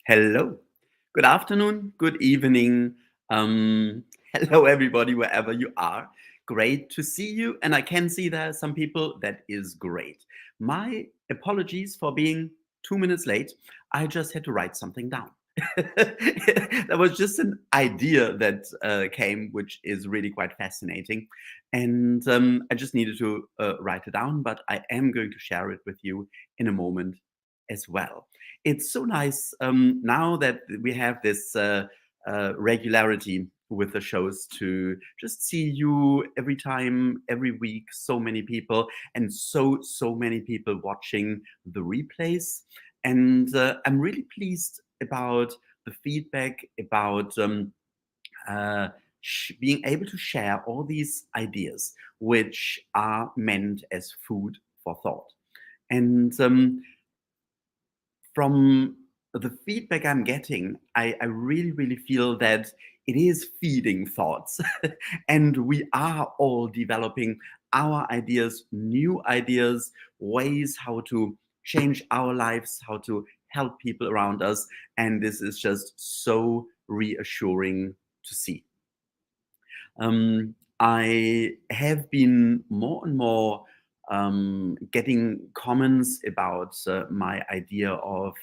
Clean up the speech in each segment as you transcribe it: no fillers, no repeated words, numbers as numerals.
Hello. Good afternoon. Good evening. Um, Hello, everybody, wherever you are. Great to see you. And I can see there are some people. That is great. My apologies for being 2 minutes late. I just had to write something down. That was just an idea that came, which is really quite fascinating. And I just needed to write it down, but I am going to share it with you in a moment as well. It's so nice now that we have this regularity with the shows to just see you every time, every week. So many people and so many people watching the replays, and I'm really pleased about the feedback about uh, being able to share all these ideas, which are meant as food for thought. And from the feedback I'm getting, I really, really feel that it is feeding thoughts. And we are all developing our ideas, new ideas, ways how to change our lives, how to help people around us. And this is just so reassuring to see. I have been more and more getting comments about my idea of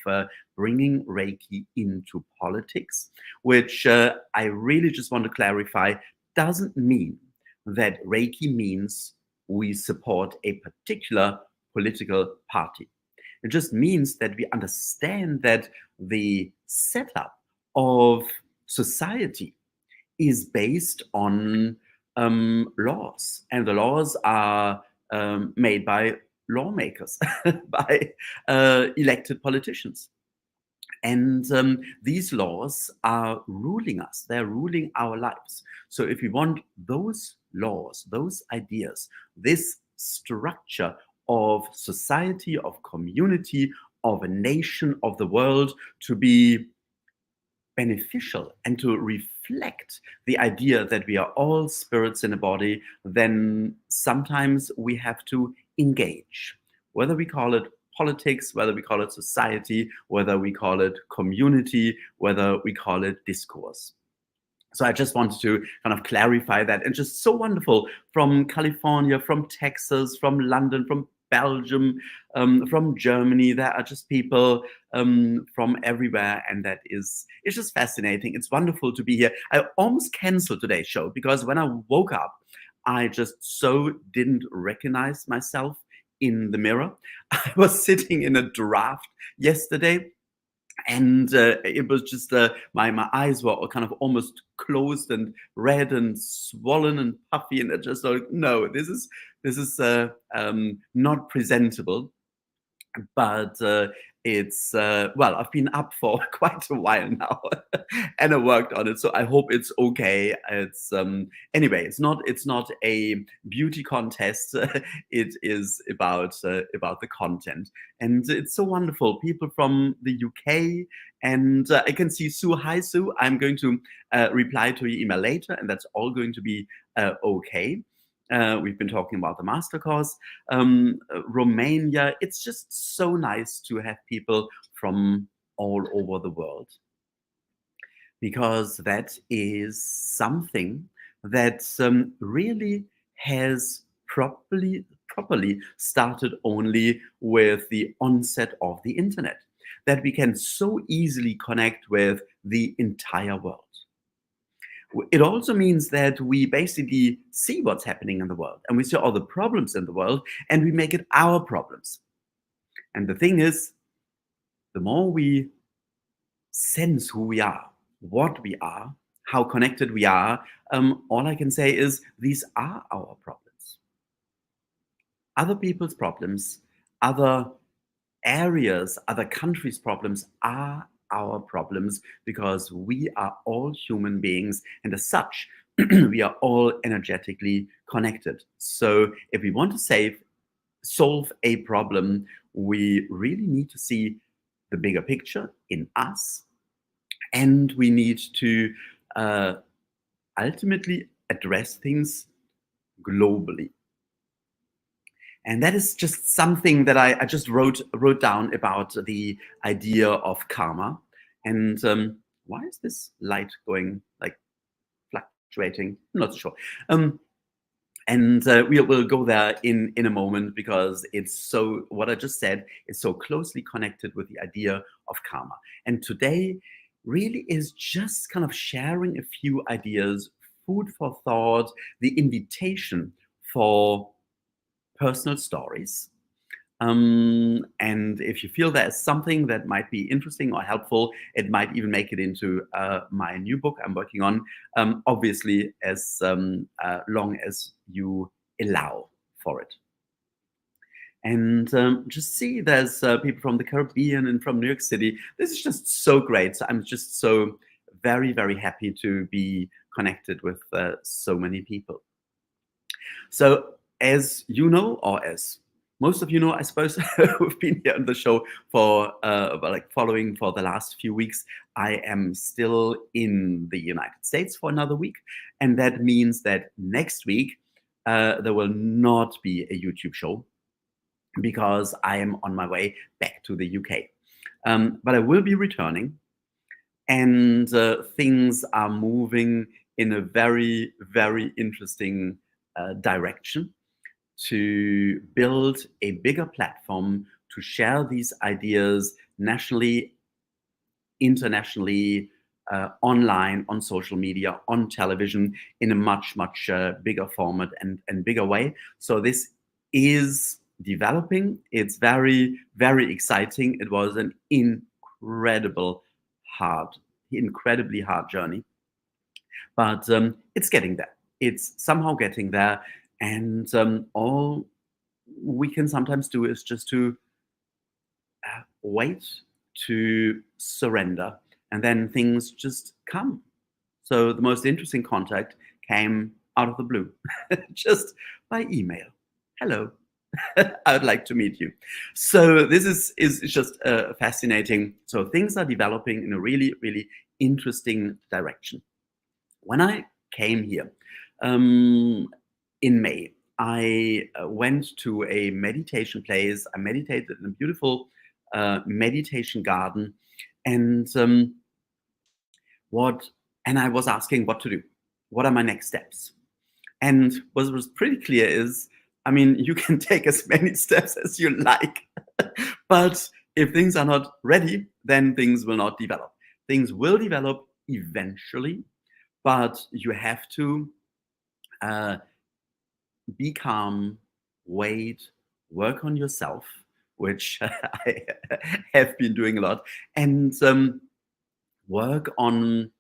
bringing Reiki into politics, which I really just want to clarify doesn't mean that Reiki means we support a particular political party. It just means that we understand that the setup of society is based on laws, and the laws are made by lawmakers, by elected politicians. And these laws are ruling us, they're ruling our lives. So if we want those laws, those ideas, this structure of society, of community, of a nation, of the world to be beneficial and to reflect the idea that we are all spirits in a body, then sometimes we have to engage. Whether we call it politics, whether we call it society, whether we call it community, whether we call it discourse. So I just wanted to kind of clarify that. And just so wonderful from California, from Texas, from London, from Belgium, from Germany. There are just people from everywhere, and that is it's just fascinating. It's wonderful to be here. I almost canceled today's show because when I woke up, I just so didn't recognize myself in the mirror. I was sitting in a draft yesterday, and it was just my eyes were kind of almost closed and red and swollen and puffy, and I just like, no, this is not presentable. But it's well, I've been up for quite a while now, and I worked on it, so I hope it's okay. It's anyway, it's not a beauty contest. It is about the content, and it's so wonderful. People from the UK, and I can see Sue. Hi, Sue. I'm going to reply to your email later, and that's all going to be okay. We've been talking about the master course. Romania. It's just so nice to have people from all over the world, because that is something that really has properly started only with the onset of the internet, that we can so easily connect with the entire world. It also means that we basically see what's happening in the world, and we see all the problems in the world, and we make it our problems. And the thing is, the more we sense who we are, what we are, how connected we are, all I can say is these are our problems. Other people's problems, other areas, other countries' problems are our problems, because we are all human beings, and as such, we are all energetically connected. So if we want to solve a problem, we really need to see the bigger picture in us, and we need to uh, ultimately address things globally. And that is just something that I just wrote down about the idea of karma. And why is this light going like fluctuating? I'm not sure. Um, and we'll go there in a moment, because it's so, what I just said is so closely connected with the idea of karma. And today really is just kind of sharing a few ideas, food for thought, the invitation for personal stories. And if you feel there's something that might be interesting or helpful, it might even make it into my new book I'm working on, obviously, as long as you allow for it. And just see, there's people from the Caribbean and from New York City. This is just so great. So I'm just so very, very happy to be connected with so many people. So, as you know, or as most of you know, I suppose, who've been here on the show for like following for the last few weeks, I am still in the United States for another week, and that means that next week there will not be a YouTube show, because I am on my way back to the UK. But I will be returning, and things are moving in a very, very interesting direction to build a bigger platform to share these ideas nationally, internationally, online, on social media, on television, in a much, much bigger format and bigger way. So this is developing. It's very, very exciting. It was an incredible hard, incredibly hard journey, but it's getting there. It's somehow getting there, and all we can sometimes do is just to wait, to surrender, and then things just come. So the most interesting contact came out of the blue, just by email. Hello, I would like to meet you. So this is just fascinating. So things are developing in a really, really interesting direction. When I came here in May, I went to a meditation place. I meditated in a beautiful meditation garden, and what and I was asking what to do. What are my next steps? And what was pretty clear is, I mean, you can take as many steps as you like, but if things are not ready, then things will not develop. Things will develop eventually, but you have to uh, be calm, wait, work on yourself, which I have been doing a lot, and work on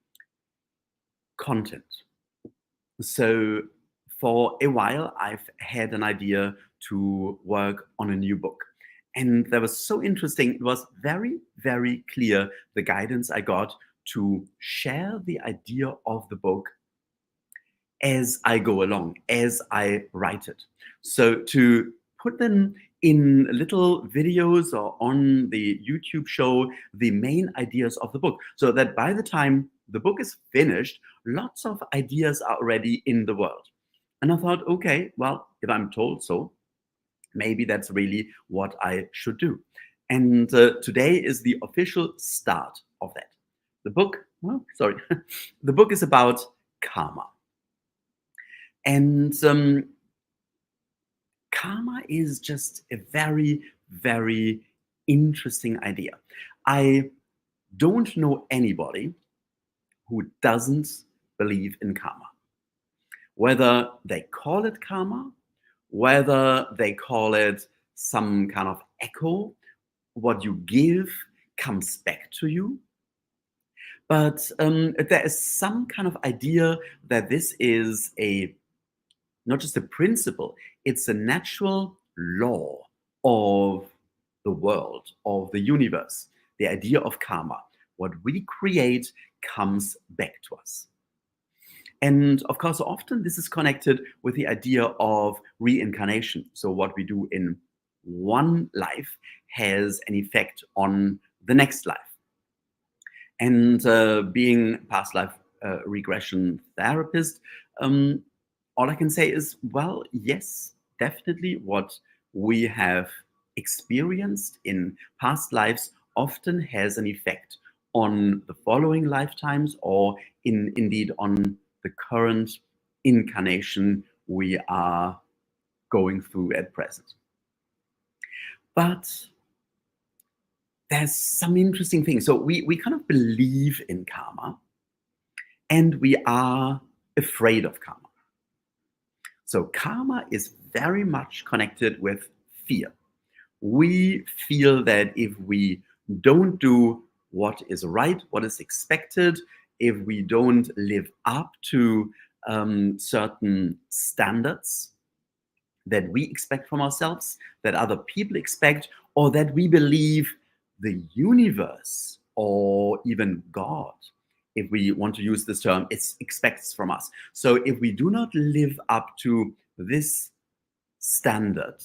content. So for a while, I've had an idea to work on a new book. And that was so interesting. It was very, very clear, the guidance I got to share the idea of the book as I go along, as I write it. So to put them in little videos or on the YouTube show, the main ideas of the book, so that by the time the book is finished, lots of ideas are already in the world. And I thought, okay, well, if I'm told so, maybe that's really what I should do. And today is the official start of that. The book, well, sorry, the book is about karma. And karma is just a very, very interesting idea. I don't know anybody who doesn't believe in karma. Whether they call it karma, whether they call it some kind of echo, what you give comes back to you. But there is some kind of idea that this is a not just a principle, it's a natural law of the world, of the universe, the idea of karma. What we create comes back to us. And of course, often this is connected with the idea of reincarnation. So, what we do in one life has an effect on the next life. And being past life regression therapist, um, all I can say is, well, yes, definitely what we have experienced in past lives often has an effect on the following lifetimes or indeed on the current incarnation we are going through at present. But there's some interesting things. So we kind of believe in karma, and we are afraid of karma. So karma is very much connected with fear. We feel that if we don't do what is right, what is expected, if we don't live up to certain standards that we expect from ourselves, that other people expect, or that we believe the universe or even God, if we want to use this term, it expects from us. So if we do not live up to this standard,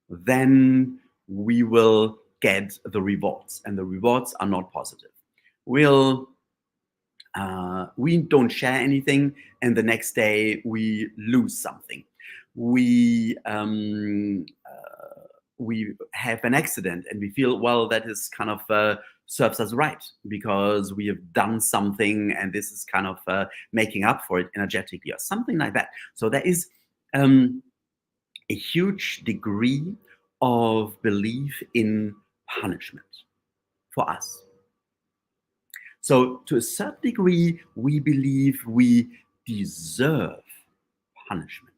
then we will get the rewards, and the rewards are not positive. We don't share anything, and the next day we lose something. We have an accident, and we feel, well, that is kind of serves us right because we have done something, and this is kind of making up for it energetically or something like that. So there is a huge degree of belief in punishment for us. So to a certain degree, we believe we deserve punishment.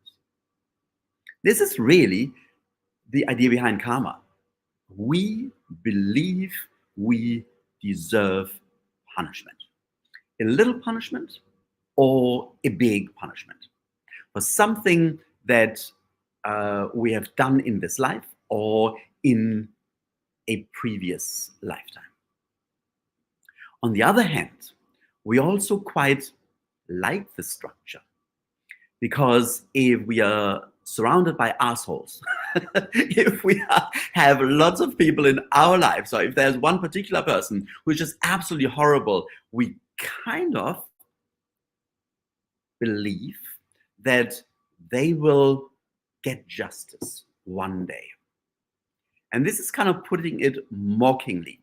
This is really the idea behind karma. We believe we deserve punishment. A little punishment or a big punishment for something that we have done in this life or in a previous lifetime. On the other hand, we also quite like the structure, because if we are surrounded by assholes, if we have lots of people in our lives, or if there's one particular person who is just absolutely horrible, we kind of believe that they will get justice one day. And this is kind of putting it mockingly.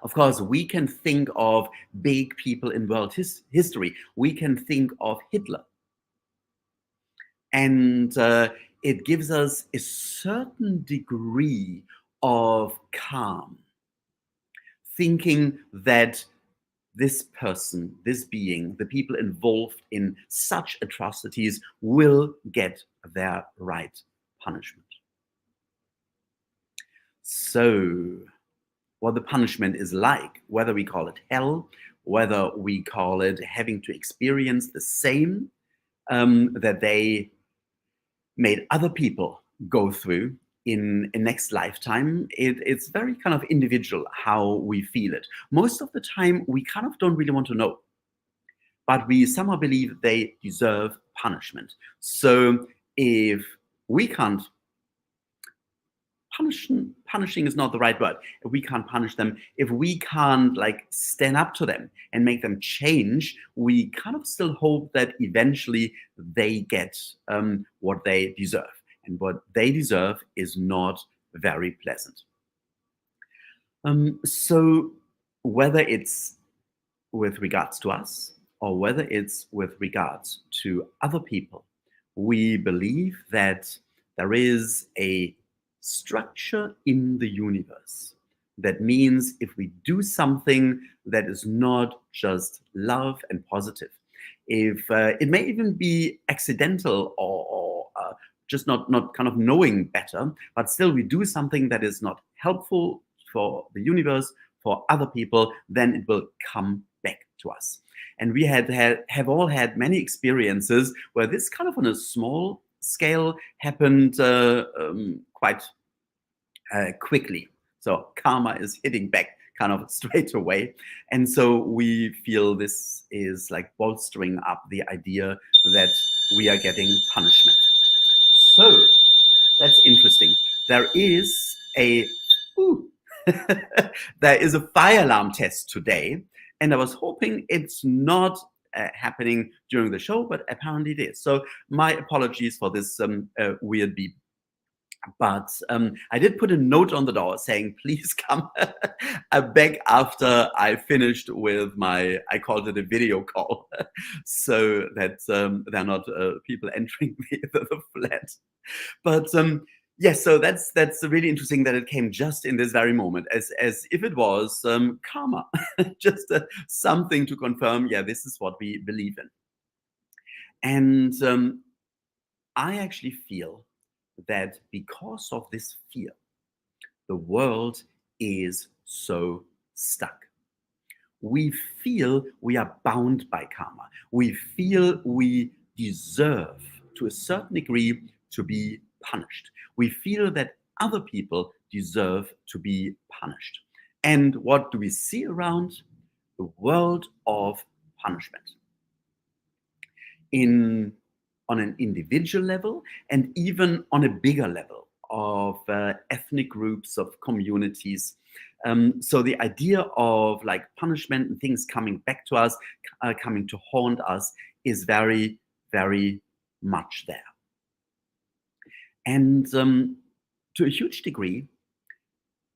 Of course, we can think of big people in world history. We can think of Hitler. And it gives us a certain degree of calm, thinking that this person, this being, the people involved in such atrocities will get their right punishment. So, what the punishment is like, whether we call it hell, whether we call it having to experience the same that they made other people go through in a next lifetime, it's very kind of individual how we feel it. Most of the time, we kind of don't really want to know, but we somehow believe they deserve punishment. So if we can't punishing is not the right word. If we can't punish them, if we can't like stand up to them and make them change, we kind of still hope that eventually they get what they deserve. And what they deserve is not very pleasant. So whether it's with regards to us or whether it's with regards to other people, we believe that there is a structure in the universe. That means if we do something that is not just love and positive, if it may even be accidental or just not kind of knowing better, but still we do something that is not helpful for the universe, for other people, then it will come back to us. And we have all had many experiences where this kind of on a small scale happened quite quickly. So karma is hitting back kind of straight away. And so we feel this is like bolstering up the idea that we are getting punishment. So that's interesting. There is a there is a fire alarm test today, and I was hoping it's not happening during the show, but apparently it is. So my apologies for this weird beep. But I did put a note on the door saying, please come back after I finished with my, I called it a video call, so that there are not people entering the flat. But yes, so that's really interesting that it came just in this very moment, as if it was karma, just something to confirm, yeah, this is what we believe in. And I actually feel that because of this fear, the world is so stuck. We feel we are bound by karma. We feel we deserve, to a certain degree, to be punished. We feel that other people deserve to be punished. And what do we see around? The world of punishment. On an individual level and even on a bigger level of ethnic groups, of communities. So the idea of like punishment and things coming back to us, coming to haunt us, is very, very much there. And to a huge degree,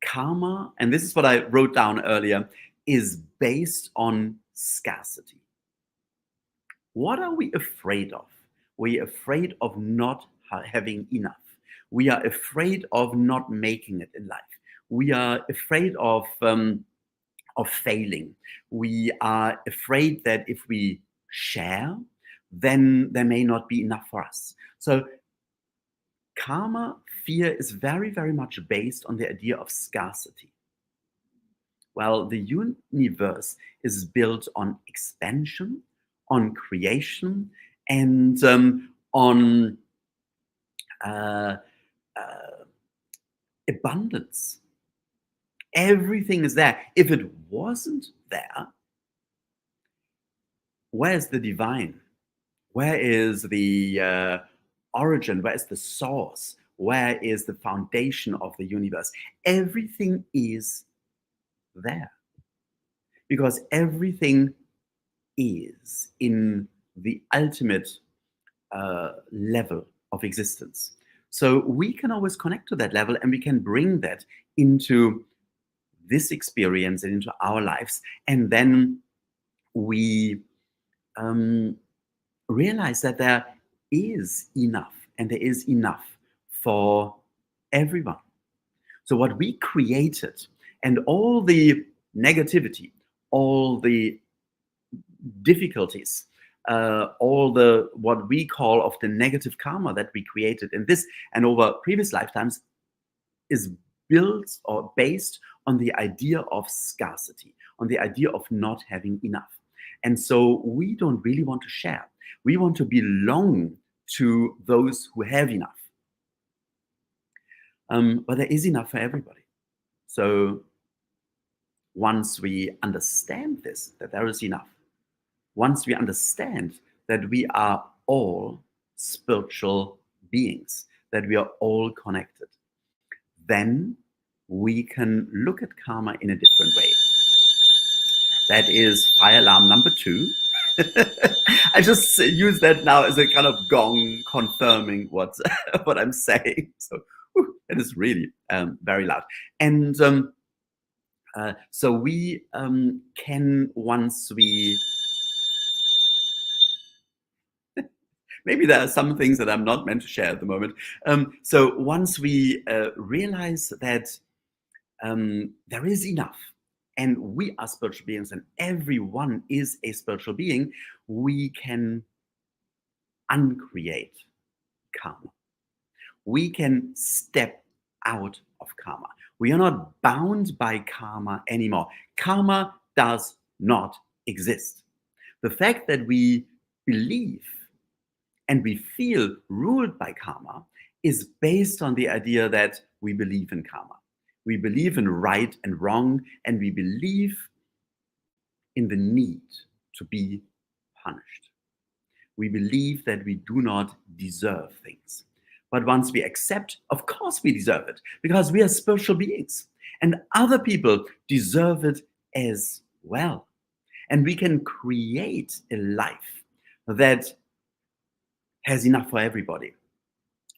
karma, and this is what I wrote down earlier, is based on scarcity. What are we afraid of? We're afraid of not having enough. We are afraid of not making it in life. We are afraid of failing. We are afraid that if we share, then there may not be enough for us. So karma, fear, is very, very much based on the idea of scarcity. Well, the universe is built on expansion, on creation, and on uh, uh, abundance. Everything is there. If it wasn't there, where's the divine? Where is the origin? Where is the source? Where is the foundation of the universe? Everything is there because everything is in the ultimate level of existence. So we can always connect to that level and we can bring that into this experience and into our lives. And then we realize that there is enough and there is enough for everyone. So what we created and all the negativity, all the difficulties, all the what we call of the negative karma that we created in this and over previous lifetimes is built or based on the idea of scarcity, on the idea of not having enough. And so we don't really want to share. We want to belong to those who have enough. But there is enough for everybody. So once we understand this, that there is enough, once we understand that we are all spiritual beings, that we are all connected, then we can look at karma in a different way. That is fire alarm number 2. I just use that now as a kind of gong confirming what I'm saying. So it is really very loud. And so we can, once we, maybe there are some things that I'm not meant to share at the moment. So once we realize that there is enough, and we are spiritual beings, and everyone is a spiritual being, we can uncreate karma. We can step out of karma. We are not bound by karma anymore. Karma does not exist. The fact that we believe and we feel ruled by karma is based on the idea that we believe in karma. We believe in right and wrong, and we believe in the need to be punished. We believe that we do not deserve things. But once we accept, of course we deserve it, because we are spiritual beings, and other people deserve it as well. And we can create a life that has enough for everybody.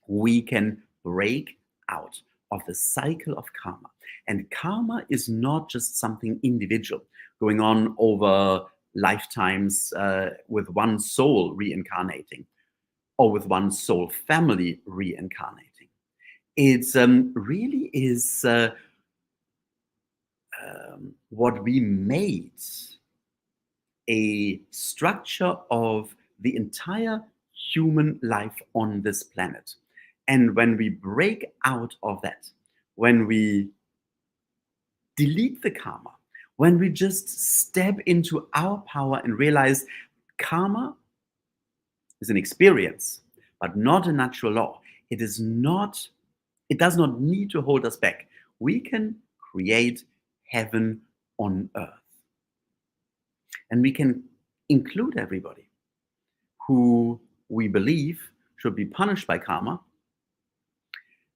We can break out of the cycle of karma. And karma is not just something individual going on over lifetimes with one soul reincarnating or with one soul family reincarnating. It really is what we made a structure of the entire human life on this planet. And when we break out of that, when we delete the karma, when we just step into our power and realize karma is an experience, but not a natural law. It is not, it does not need to hold us back. We can create heaven on earth. And we can include everybody who we believe should be punished by karma,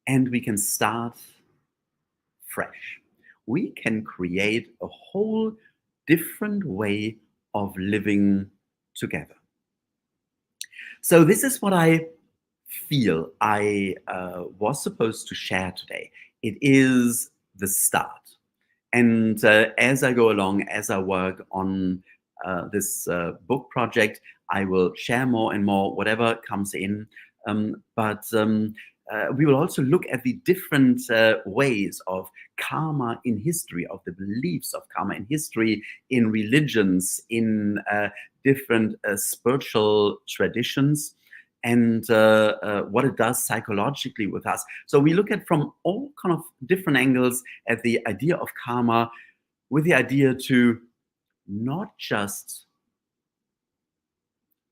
and we can start fresh. We can create a whole different way of living together. So this is what I feel I was supposed to share today. It is the start. And as I go along, as I work on this book project, I will share more and more whatever comes in. But we will also look at the different ways of karma in history, of the beliefs of karma in history, in religions, in different spiritual traditions, and what it does psychologically with us. So we look at from all kind of different angles at the idea of karma, with the idea to not just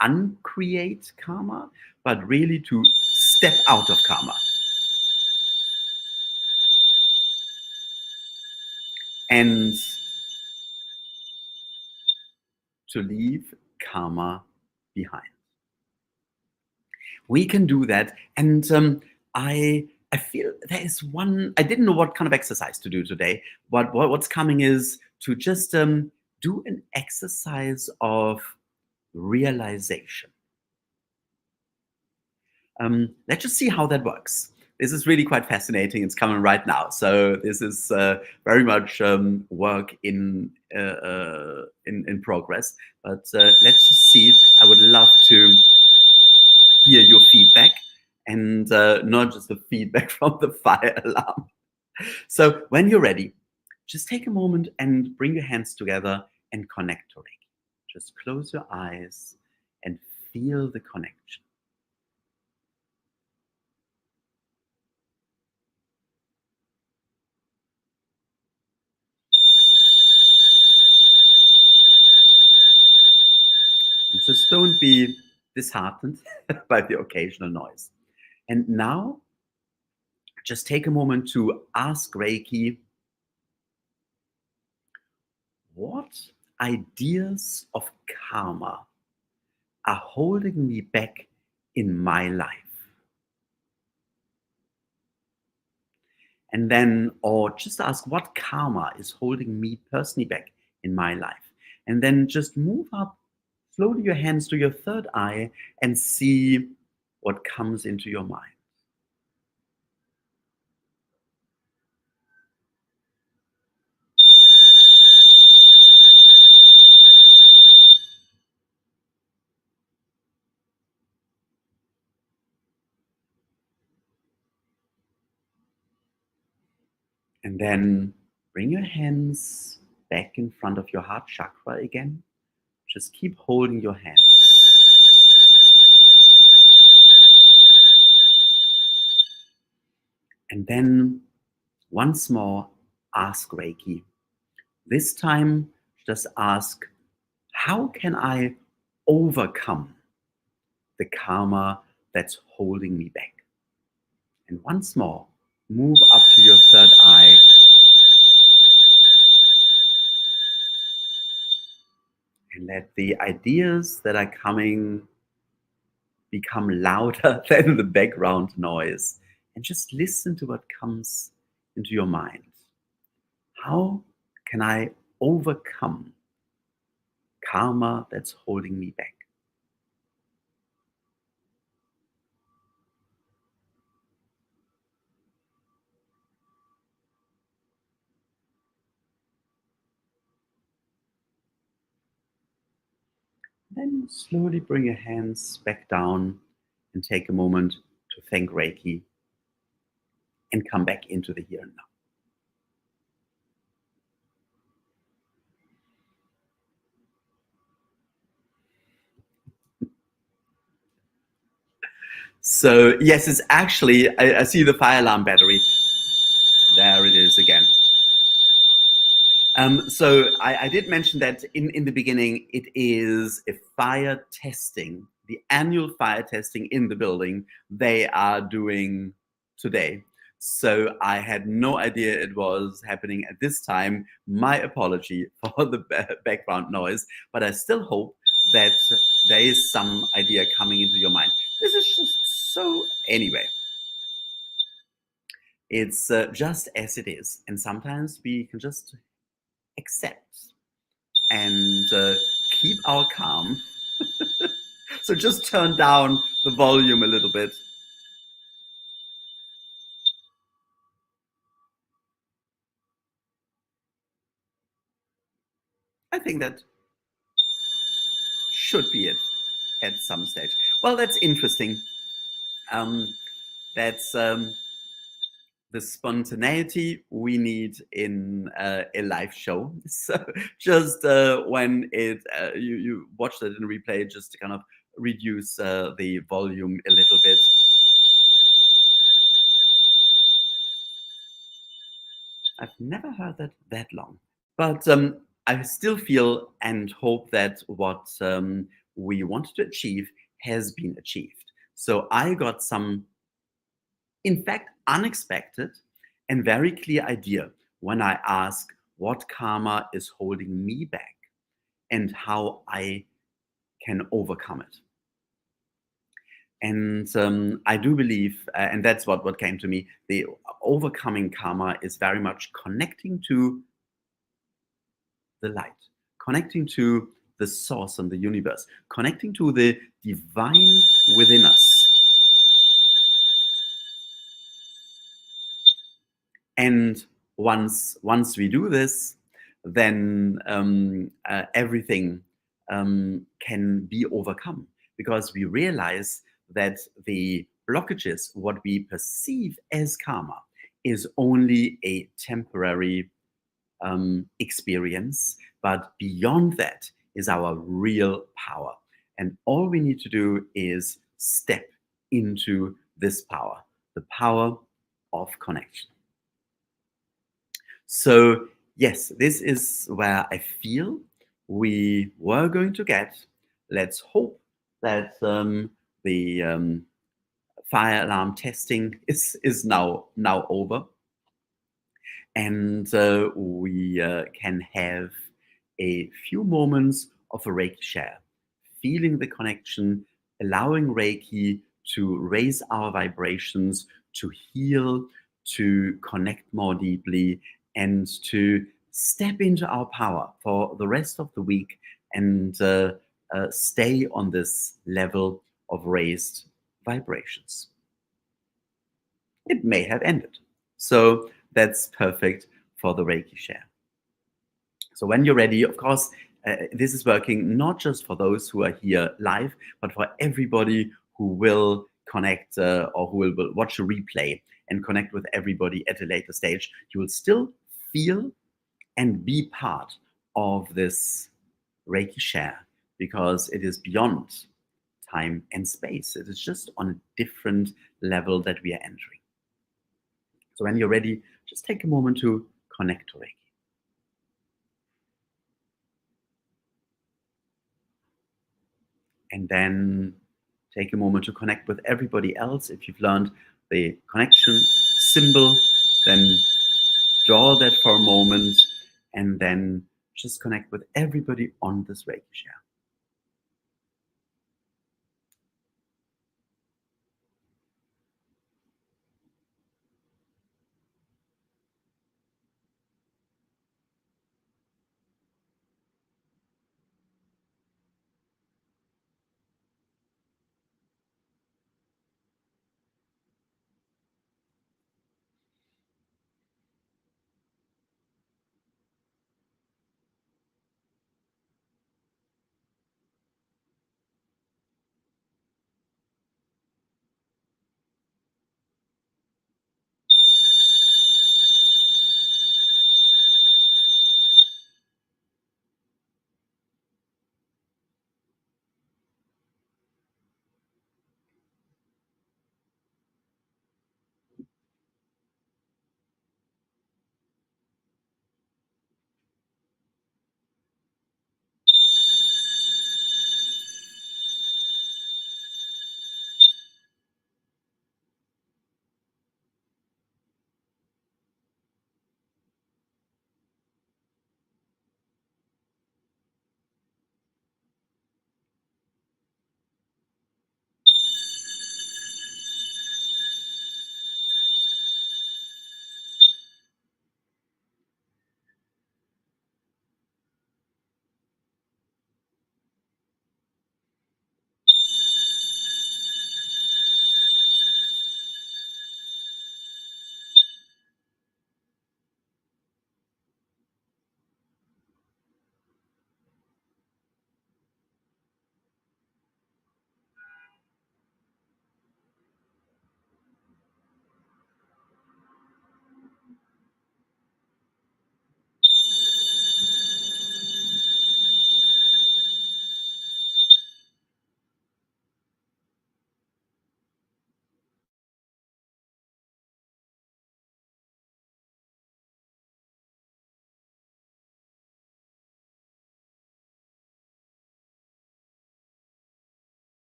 uncreate karma, but really to step out of karma. And to leave karma behind. We can do that. And I feel there is one, I didn't know what kind of exercise to do today. What's coming is to just do an exercise of realization. Let's just see how that works. This is really quite fascinating. It's coming right now. So this is very much work in progress. But let's just see. I would love to hear your feedback, and not just the feedback from the fire alarm. So when you're ready, just take a moment and bring your hands together and connect to Reiki. Just close your eyes and feel the connection. And just don't be disheartened by the occasional noise. And now, just take a moment to ask Reiki, what ideas of karma are holding me back in my life? And then, or just ask what karma is holding me personally back in my life. And then just move up slowly your hands to your third eye and see what comes into your mind. And then bring your hands back in front of your heart chakra again. Just keep holding your hands. And then once more, ask Reiki. This time, just ask, how can I overcome the karma that's holding me back? And once more, move up to your third eye. And let the ideas that are coming become louder than the background noise. And just listen to what comes into your mind. How can I overcome karma that's holding me back? Then slowly bring your hands back down and take a moment to thank Reiki and come back into the here and now. So, yes, it's actually, I see the fire alarm battery. There it is again. So I did mention that in the beginning, it is a fire testing, the annual fire testing in the building they are doing today. So I had no idea it was happening at this time. My apology for the background noise, but I still hope that there is some idea coming into your mind. This is just so, anyway, it's just as it is. And sometimes we can just accept and keep our calm. So just turn down the volume a little bit. I think that should be it at some stage. Well, that's interesting. Um, that's the spontaneity we need in a live show. So just when you watch that in replay, just to kind of reduce the volume a little bit. I've never heard that long. But I still feel and hope that what we wanted to achieve has been achieved. So I got some, in fact, unexpected and very clear idea when I ask what karma is holding me back and how I can overcome it. And I do believe, and that's what came to me, the overcoming karma is very much connecting to the light, connecting to the source and the universe, connecting to the divine within us. And once we do this, then everything can be overcome because we realize that the blockages, what we perceive as karma, is only a temporary experience, but beyond that is our real power. And all we need to do is step into this power, the power of connection. So, yes, this is where I feel we were going to get. Let's hope that the fire alarm testing is now over, and we can have a few moments of a Reiki share, feeling the connection, allowing Reiki to raise our vibrations, to heal, to connect more deeply, and to step into our power for the rest of the week and stay on this level of raised vibrations. It may have ended. So that's perfect for the Reiki share. So when you're ready, of course, this is working not just for those who are here live, but for everybody who will connect or who will watch a replay and connect with everybody at a later stage. You will still feel and be part of this Reiki share because it is beyond time and space. It is just on a different level that we are entering. So when you're ready, just take a moment to connect to Reiki. And then take a moment to connect with everybody else. If you've learned the connection symbol, then draw that for a moment and then just connect with everybody on this Reiki share.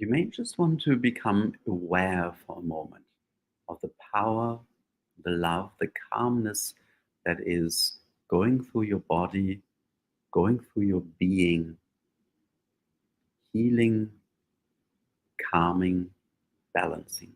You may just want to become aware for a moment of the power, the love, the calmness that is going through your body, going through your being, healing, calming, balancing.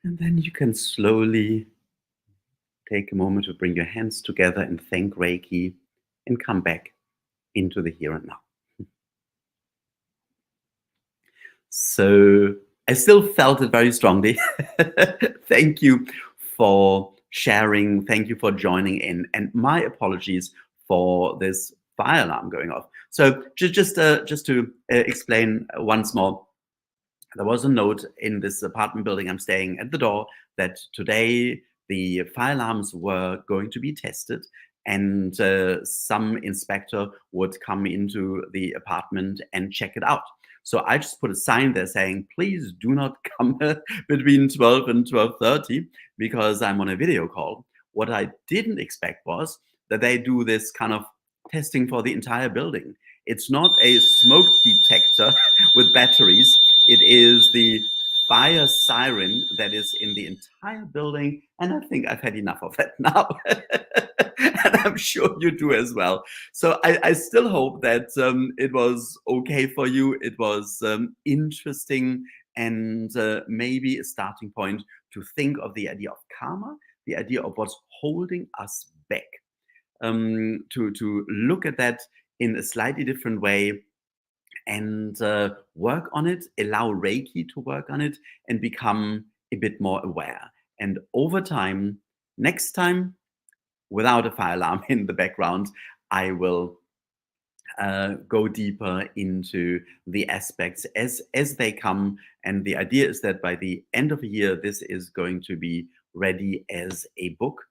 And then you can slowly take a moment to bring your hands together and thank Reiki and come back into the here and now. So I still felt it very strongly. Thank you for sharing. Thank you for joining in. And my apologies for this fire alarm going off. So just to explain once more, there was a note in this apartment building I'm staying at the door that today the fire alarms were going to be tested, and some inspector would come into the apartment and check it out. So I just put a sign there saying, please do not come between 12 and 12:30 because I'm on a video call. What I didn't expect was that they do this kind of testing for the entire building. It's not a smoke detector with batteries. It is the fire siren that is in the entire building. And I think I've had enough of that now. And I'm sure you do as well. So I still hope that it was okay for you. It was interesting and maybe a starting point to think of the idea of karma, the idea of what's holding us back, to look at that in a slightly different way and work on it, allow Reiki to work on it, and become a bit more aware. And over time, next time, without a fire alarm in the background, I will go deeper into the aspects as they come. And the idea is that by the end of the year, this is going to be ready as a book,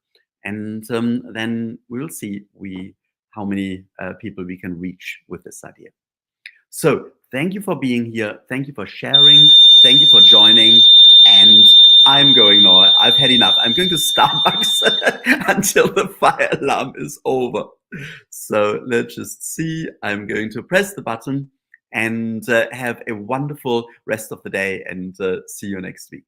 and then we'll see we how many people we can reach with this idea. So thank you for being here. Thank you for sharing. Thank you for joining. And I'm going now. I've had enough. I'm going to Starbucks until the fire alarm is over. So let's just see. I'm going to press the button and have a wonderful rest of the day and see you next week.